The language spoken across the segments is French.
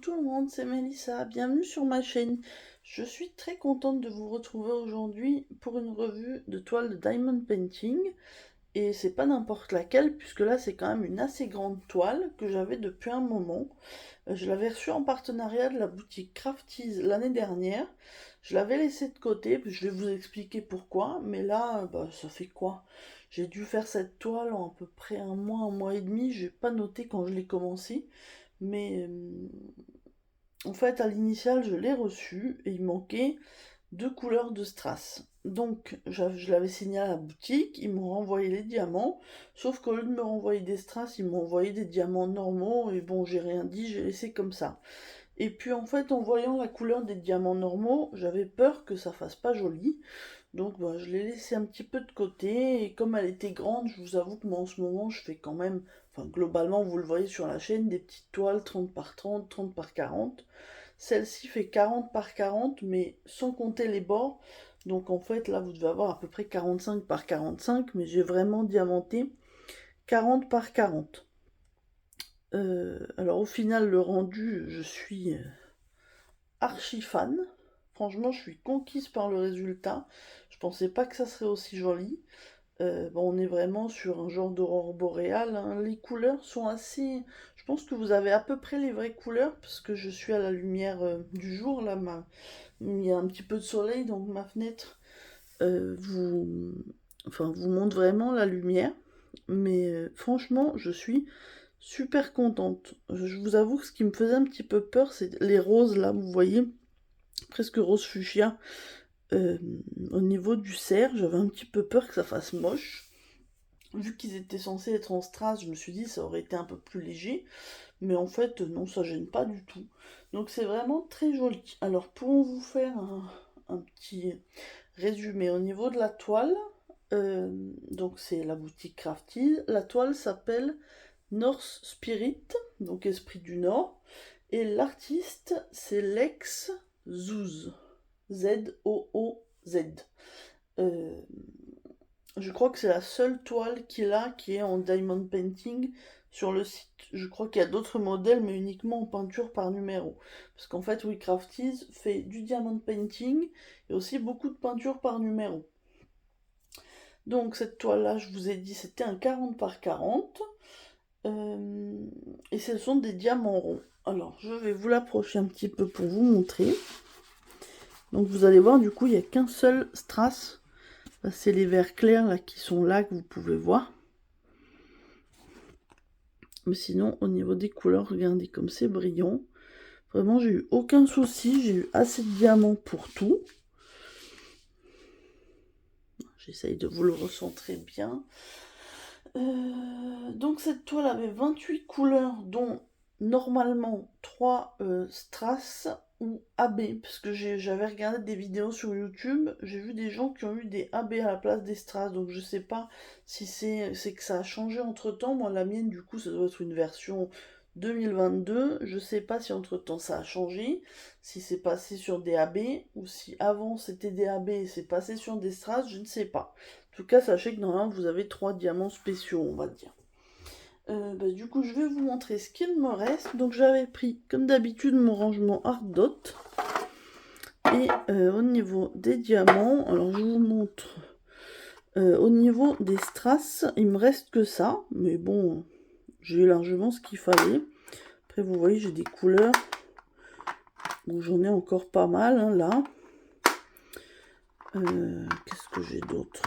tout le monde, c'est Mélissa, bienvenue sur ma chaîne. Je suis très contente de vous retrouver aujourd'hui pour une revue de toile de diamond painting. Et c'est pas n'importe laquelle, puisque là c'est quand même une assez grande toile que j'avais depuis un moment. Je l'avais reçue en partenariat de la boutique Crafties l'année dernière. Je l'avais laissée de côté, puis je vais vous expliquer pourquoi. Mais là, ça fait quoi? J'ai dû faire cette toile en à peu près un mois et demi. J'ai pas noté quand je l'ai commencé. Mais en fait, à l'initial, je l'ai reçu et il manquait deux couleurs de strass. Donc, je l'avais signé à la boutique, ils m'ont renvoyé les diamants, sauf qu'au lieu de me renvoyer des strass, ils m'ont envoyé des diamants normaux, et bon, j'ai rien dit, j'ai laissé comme ça. Et puis en fait, en voyant la couleur des diamants normaux, j'avais peur que ça fasse pas joli. Donc je l'ai laissé un petit peu de côté. Et comme elle était grande, je vous avoue que moi en ce moment, je fais quand même, enfin globalement, vous le voyez sur la chaîne, des petites toiles 30 par 30, 30 par 40. Celle-ci fait 40 par 40, mais sans compter les bords. Donc en fait, là, vous devez avoir à peu près 45 par 45, mais j'ai vraiment diamanté 40 par 40. Alors au final, le rendu, je suis archi fan. Franchement, je suis conquise par le résultat. Je pensais pas que ça serait aussi joli. On est vraiment sur un genre d'aurore boréale, hein. Les couleurs sont assez... Je pense que vous avez à peu près les vraies couleurs, parce que je suis à la lumière du jour, là, il y a un petit peu de soleil, donc ma fenêtre vous montre vraiment la lumière. Mais franchement, je suis super contente. Je vous avoue que ce qui me faisait un petit peu peur, c'est les roses, là, vous voyez, presque rose fuchsia. Euh, Au niveau du cerf, j'avais un petit peu peur que ça fasse moche. Vu qu'ils étaient censés être en strass, je me suis dit ça aurait été un peu plus léger. Mais en fait, non, ça gêne pas du tout. Donc c'est vraiment très joli. Alors pour vous faire un petit résumé au niveau de la toile, donc c'est la boutique Crafties. La toile s'appelle North Spirit, donc Esprit du Nord. Et l'artiste, c'est Lex Zouz. Z-O-O-Z. Euh, je crois que c'est la seule toile qu'il a qui est en diamond painting sur le site. Je crois qu'il y a d'autres modèles, mais uniquement en peinture par numéro. Parce qu'en fait, WeCrafties fait du diamond painting et aussi beaucoup de peinture par numéro. Donc cette toile-là, je vous ai dit, c'était un 40 par 40. Et ce sont des diamants ronds. Alors, je vais vous l'approcher un petit peu pour vous montrer. Donc vous allez voir, du coup, il n'y a qu'un seul strass. C'est les verts clairs là qui sont là que vous pouvez voir. Mais sinon, au niveau des couleurs, regardez comme c'est brillant. Vraiment, j'ai eu aucun souci. J'ai eu assez de diamants pour tout. J'essaye de vous le recentrer bien. Donc cette toile avait 28 couleurs, dont normalement 3 strass ou AB, parce que j'avais regardé des vidéos sur YouTube, j'ai vu des gens qui ont eu des AB à la place des strass, donc je sais pas si c'est que ça a changé entre temps. Moi la mienne du coup ça doit être une version 2022, je sais pas si entre temps ça a changé, si c'est passé sur des AB ou si avant c'était des AB et c'est passé sur des strass, je ne sais pas. En tout cas, sachez que normalement, vous avez 3 diamants spéciaux, on va dire. Du coup, je vais vous montrer ce qu'il me reste. Donc, j'avais pris, comme d'habitude, mon rangement Art Dot. Et au niveau des diamants, alors je vous montre. Au niveau des strass, il me reste que ça. Mais bon, j'ai largement ce qu'il fallait. Après, vous voyez, j'ai des couleurs. Donc, j'en ai encore pas mal, hein, là. Qu'est-ce que j'ai d'autre?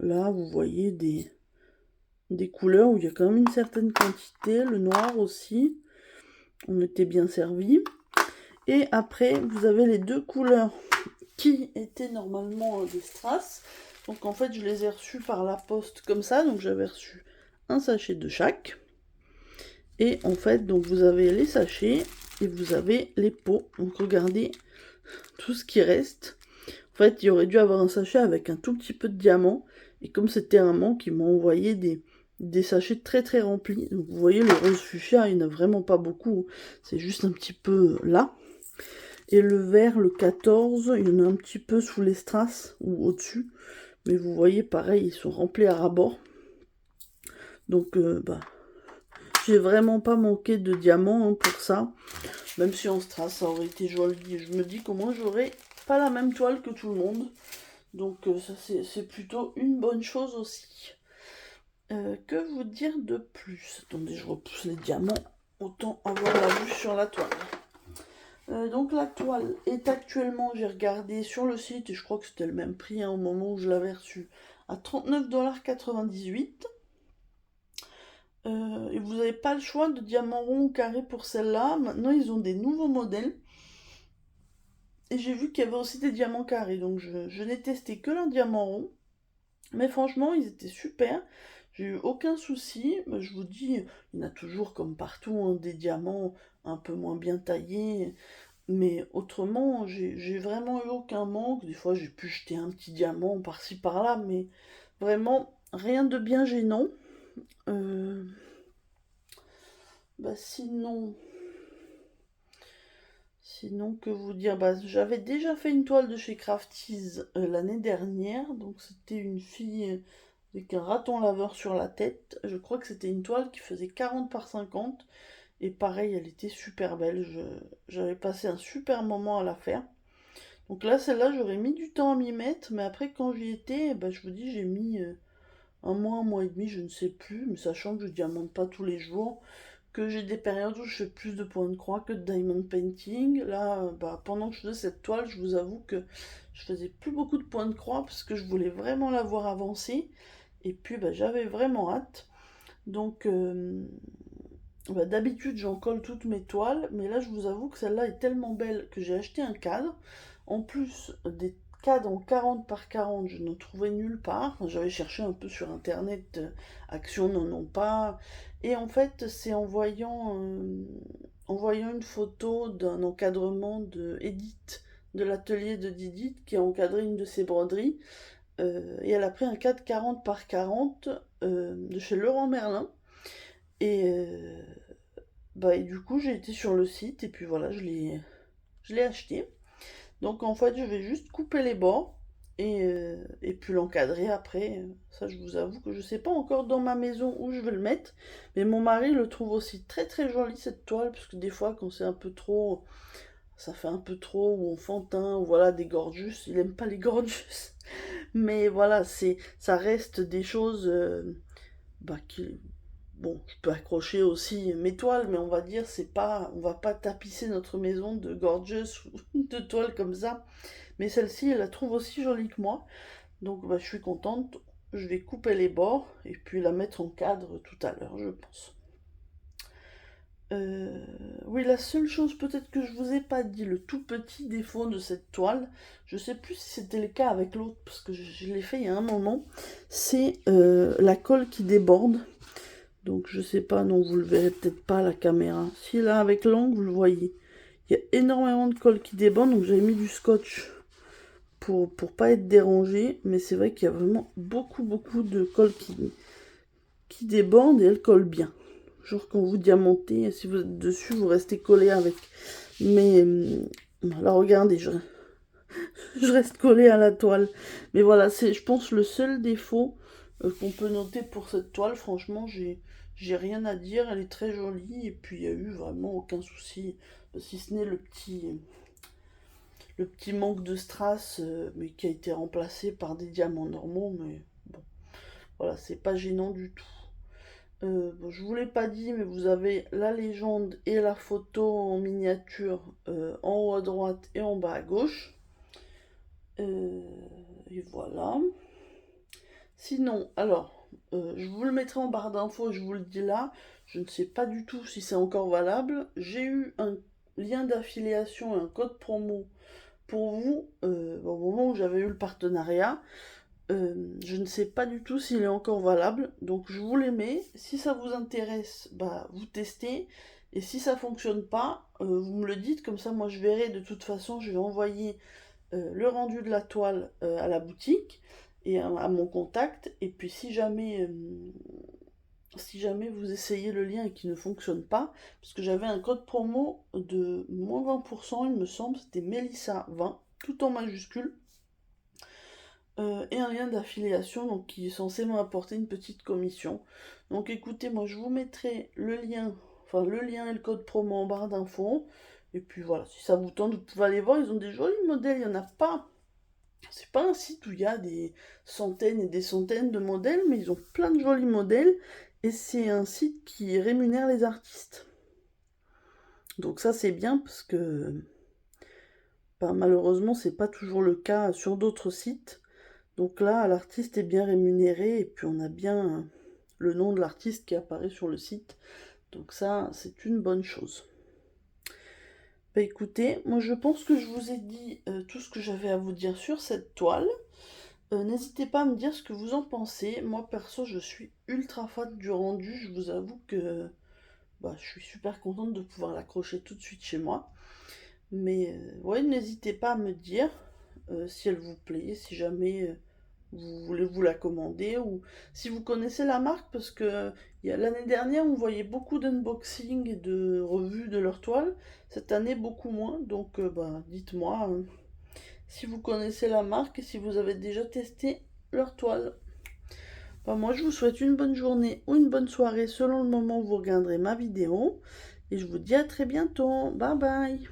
Là, vous voyez des couleurs où il y a quand même une certaine quantité, le noir aussi, on était bien servi. Et après, vous avez les deux couleurs qui étaient normalement des strass. Donc en fait, je les ai reçus par la poste comme ça, donc j'avais reçu un sachet de chaque. Et en fait, donc vous avez les sachets et vous avez les pots. Donc regardez tout ce qui reste. En fait, il aurait dû avoir un sachet avec un tout petit peu de diamant. Et comme c'était un manque, ils m'ont envoyé des sachets très très remplis. Donc vous voyez, le rose fuchsia, il n'y en a vraiment pas beaucoup. C'est juste un petit peu là. Et le vert, le 14, il y en a un petit peu sous les strass ou au-dessus. Mais vous voyez, pareil, ils sont remplis à ras-bord. Donc, j'ai vraiment pas manqué de diamants hein, pour ça. Même si en strass, ça aurait été joli. Je me dis qu'au moins, j'aurais pas la même toile que tout le monde. Donc ça, c'est plutôt une bonne chose aussi. Que vous dire de plus? Attendez, je repousse les diamants. Autant avoir la vue sur la toile. Donc la toile est actuellement, j'ai regardé sur le site, et je crois que c'était le même prix hein, au moment où je l'avais reçu, à 39,98 $. Et vous n'avez pas le choix de diamants ronds ou carrés pour celle-là. Maintenant, ils ont des nouveaux modèles. Et j'ai vu qu'il y avait aussi des diamants carrés. Donc je n'ai testé que leur diamant rond. Mais franchement, ils étaient super. J'ai eu aucun souci. Je vous dis, il y en a toujours comme partout hein, des diamants un peu moins bien taillés. Mais autrement, j'ai vraiment eu aucun manque. Des fois, j'ai pu jeter un petit diamant par-ci par-là, mais vraiment rien de bien gênant. Euh, Bah sinon, que vous dire? Bah, j'avais déjà fait une toile de chez Crafties l'année dernière. Donc c'était une fille avec un raton laveur sur la tête. Je crois que c'était une toile qui faisait 40 par 50. Et pareil, elle était super belle. J'avais passé un super moment à la faire. Donc là, celle-là, j'aurais mis du temps à m'y mettre, mais après, quand j'y étais, bah, je vous dis, j'ai mis un mois et demi, je ne sais plus, mais sachant que je diamante pas tous les jours, que j'ai des périodes où je fais plus de points de croix que de diamond painting. Là, bah, pendant que je faisais cette toile, je vous avoue que je faisais plus beaucoup de points de croix parce que je voulais vraiment la voir avancer. Et puis, bah, j'avais vraiment hâte. Donc, bah, d'habitude, j'en colle toutes mes toiles, mais là, je vous avoue que celle-là est tellement belle que j'ai acheté un cadre. En plus, des cadres en 40 par 40, je n'en trouvais nulle part. J'avais cherché un peu sur internet, Action n'en ont pas. Et en fait, c'est en voyant une photo d'un encadrement de Edith, de l'atelier de Didit, qui a encadré une de ses broderies. Et elle a pris un cadre 40 par 40 de chez Leroy Merlin. Et bah, et du coup, j'ai été sur le site et puis voilà, je l'ai acheté. Donc en fait, je vais juste couper les bords et puis l'encadrer après. Ça, je vous avoue que je sais pas encore dans ma maison où je vais le mettre. Mais mon mari le trouve aussi très très joli cette toile, parce que des fois, quand c'est un peu trop, ça fait un peu trop ou enfantin, ou voilà, des gorgeous. Il aime pas les gorgeous. Mais voilà, ça reste des choses bah, qui, bon, je peux accrocher aussi mes toiles, mais on va dire, c'est pas, on va pas tapisser notre maison de gorgeous ou de toiles comme ça. Mais celle-ci, elle la trouve aussi jolie que moi. Donc bah, je suis contente. Je vais couper les bords et puis la mettre en cadre tout à l'heure, je pense. Oui, la seule chose peut-être que je vous ai pas dit, le tout petit défaut de cette toile, je sais plus si c'était le cas avec l'autre, parce que je l'ai fait il y a un moment, c'est la colle qui déborde. Donc je sais pas, non, vous le verrez peut-être pas à la caméra. Si là, avec l'angle, vous le voyez. Il y a énormément de colle qui déborde, donc j'avais mis du scotch pour pas être dérangé. Mais c'est vrai qu'il y a vraiment beaucoup de colle qui déborde et elle colle bien. Genre quand vous diamantez, si vous êtes dessus, vous restez collé avec. Mais là, regardez, je reste collé à la toile. Mais voilà, c'est, je pense, le seul défaut qu'on peut noter pour cette toile. Franchement, j'ai rien à dire. Elle est très jolie. Et puis, il n'y a eu vraiment aucun souci. Si ce n'est le petit manque de strass, mais qui a été remplacé par des diamants normaux. Mais bon, voilà, c'est pas gênant du tout. Bon, je vous l'ai pas dit, mais vous avez la légende et la photo en miniature en haut à droite et en bas à gauche. Euh, et voilà. Sinon, alors, je vous le mettrai en barre d'infos, je vous le dis là. Je ne sais pas du tout si c'est encore valable. J'ai eu un lien d'affiliation et un code promo pour vous au moment où j'avais eu le partenariat. Je ne sais pas du tout s'il est encore valable, donc je vous les mets. Si ça vous intéresse, bah, vous testez. Et si ça fonctionne pas, vous me le dites, comme ça moi je verrai. De toute façon, je vais envoyer le rendu de la toile à la boutique et à mon contact. Et puis si jamais vous essayez le lien et qu'il ne fonctionne pas, parce que j'avais un code promo de moins 20%, il me semble, c'était Melissa 20, tout en majuscule. et un lien d'affiliation, donc qui est censé m'apporter une petite commission. Donc écoutez, moi je vous mettrai le lien, enfin le lien et le code promo en barre d'infos. Et puis voilà, si ça vous tente, vous pouvez aller voir, ils ont des jolis modèles, il n'y en a pas. C'est pas un site où il y a des centaines et des centaines de modèles, mais ils ont plein de jolis modèles. Et c'est un site qui rémunère les artistes. Donc ça c'est bien parce que ben, malheureusement c'est pas toujours le cas sur d'autres sites. Donc là l'artiste est bien rémunéré et puis on a bien le nom de l'artiste qui apparaît sur le site. Donc ça c'est une bonne chose. Bah écoutez, moi je pense que je vous ai dit tout ce que j'avais à vous dire sur cette toile. N'hésitez pas à me dire ce que vous en pensez. Moi perso je suis ultra fan du rendu. Je vous avoue que bah, je suis super contente de pouvoir l'accrocher tout de suite chez moi. Mais ouais, n'hésitez pas à me dire si elle vous plaît, si jamais vous voulez vous la commander ou si vous connaissez la marque parce que l'année dernière on voyait beaucoup d'unboxing et de revues de leurs toiles. Cette année beaucoup moins. Donc bah, dites-moi si vous connaissez la marque et si vous avez déjà testé leur toile. Bah, moi je vous souhaite une bonne journée ou une bonne soirée selon le moment où vous regarderez ma vidéo. Et je vous dis à très bientôt. Bye bye.